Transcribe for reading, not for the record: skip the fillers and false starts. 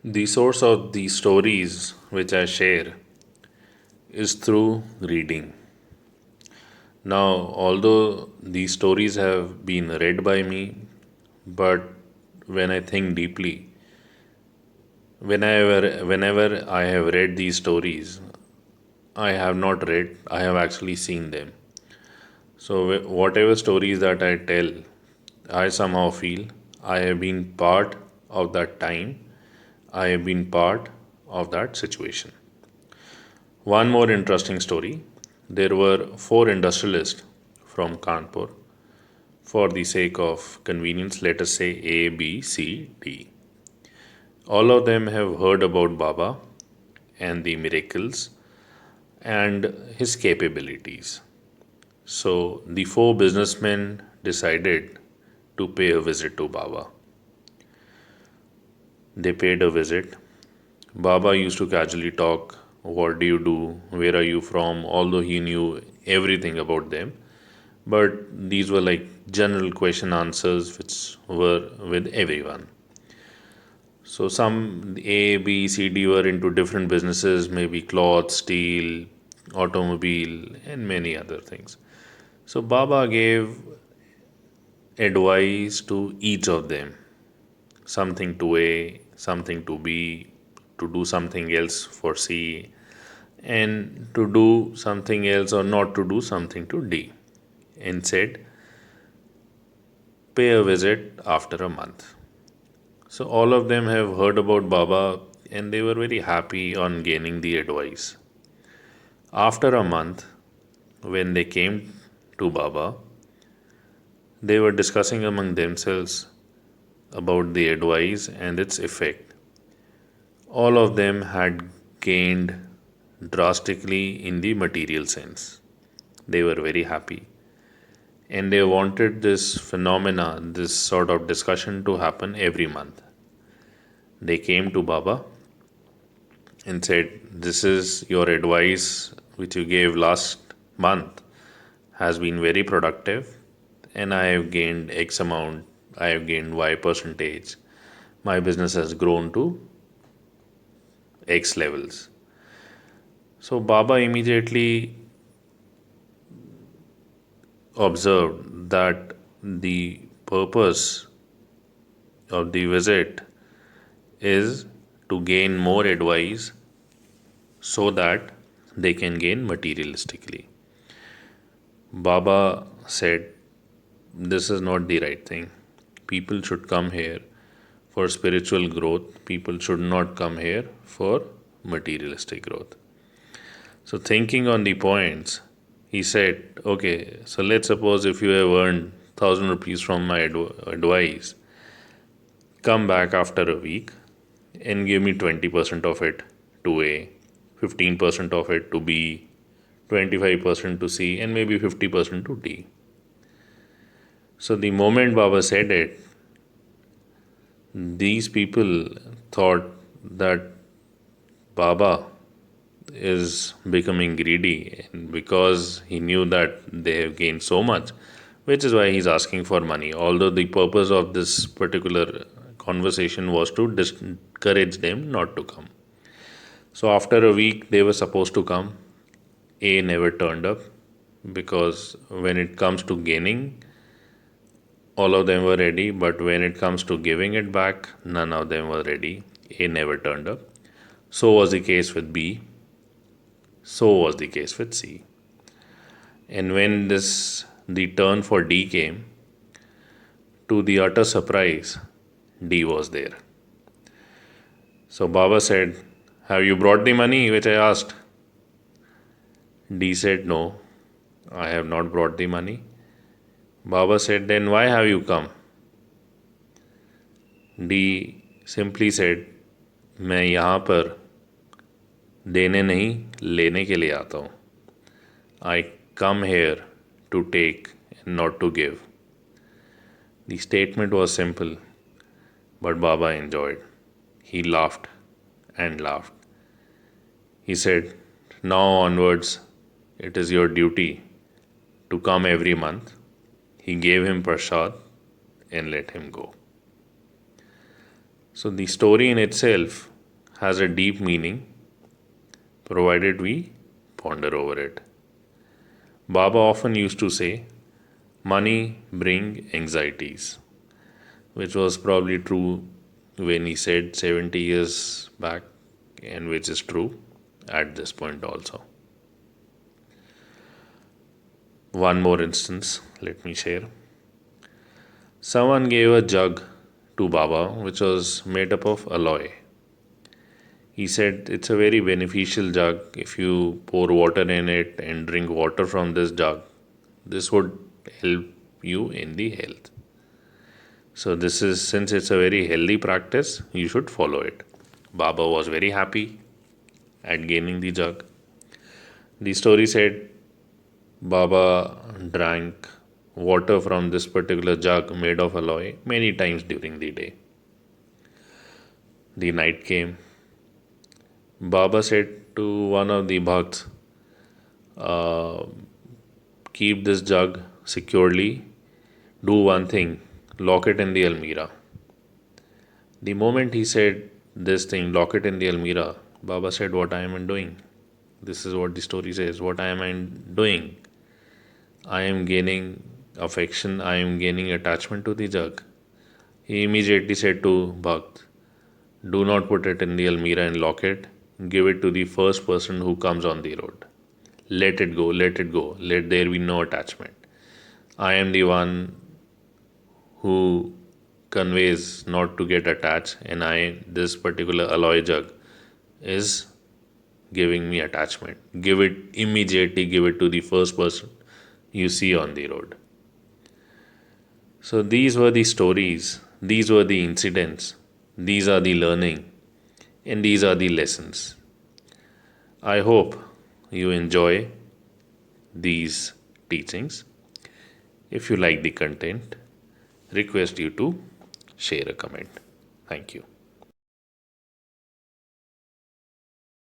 The source of the stories which I share is through reading. Now, although these stories have been read by me, but when I think deeply, whenever I have read these stories, I have not read, I have actually seen them. So, whatever stories that I tell, I somehow feel I have been part of that time, I have been part of that situation. One more interesting story, there were four industrialists from Kanpur. For the sake of convenience, let us say A, B, C, D. All of them have heard about Baba and the miracles and his capabilities. So the four businessmen decided to pay a visit to Baba. They paid a visit. Baba used to casually talk, what do you do? Where are you from? Although he knew everything about them. But these were like general question answers which were with everyone. So some A, B, C, D were into different businesses, maybe cloth, steel, automobile, and many other things. So Baba gave advice to each of them, something to A, something to B, to do something else for C, and to do something else or not to do something to D. And said, pay a visit after a month. So all of them have heard about Baba and they were very happy on gaining the advice. After a month, when they came to Baba, they were discussing among themselves about the advice and its effect. All of them had gained drastically in the material sense. They were very happy and they wanted this phenomena, this sort of discussion to happen every month. They came to Baba and said, this is your advice which you gave last month has been very productive and I have gained X amount, I have gained Y percentage. My business has grown to X levels. So Baba immediately observed that the purpose of the visit is to gain more advice so that they can gain materialistically. Baba said, this is not the right thing. People should come here for spiritual growth. People should not come here for materialistic growth. So, thinking on the points, he said, okay, so let's suppose if you have earned 1,000 rupees from my advice, come back after a week and give me 20% of it to A, 15% of it to B, 25% to C, and maybe 50% to D. So the moment Baba said it, these people thought that Baba is becoming greedy because he knew that they have gained so much, which is why he's asking for money. Although the purpose of this particular conversation was to discourage them not to come. So after a week, they were supposed to come. A never turned up because when it comes to gaining, all of them were ready, but when it comes to giving it back, none of them were ready. A never turned up. So was the case with B. So was the case with C. And when the turn for D came, to the utter surprise, D was there. So Baba said, have you brought the money which I asked? D said, no, I have not brought the money. Baba said, then why have you come? D simply said, मैं यहाँ पर देने नहीं लेने के लिए आता हूँ. I come here to take and not to give. The statement was simple, but Baba enjoyed. He laughed and laughed. He said, now onwards, it is your duty to come every month. He gave him prasad and let him go. So the story in itself has a deep meaning provided we ponder over it. Baba often used to say, money bring anxieties, which was probably true when he said 70 years back, and which is true at this point also. One more instance, let me share. Someone gave a jug to Baba which was made up of alloy. He said it's a very beneficial jug. If you pour water in it and drink water from this jug, this would help you in the health. So this is, since it's a very healthy practice, you should follow it. Baba was very happy at gaining the jug. The story said Baba drank water from this particular jug made of alloy many times during the day. The night came. Baba said to one of the bhakts, uh, keep this jug securely. Do one thing, lock it in the almirah. The moment he said this thing, lock it in the almirah, Baba said, what I am doing? This is what the story says. What I am doing? I am gaining affection, I am gaining attachment to the jug. He immediately said to Bhakt, do not put it in the almirah and lock it. Give it to the first person who comes on the road. Let it go, let it go. Let there be no attachment. I am the one who conveys not to get attached, and this particular alloy jug is giving me attachment. Give it immediately, give it to the first person you see on the road. So these were the stories, these were the incidents, these are the learning, and these are the lessons. I hope you enjoy these teachings. If you like the content, request you to share a comment. Thank you.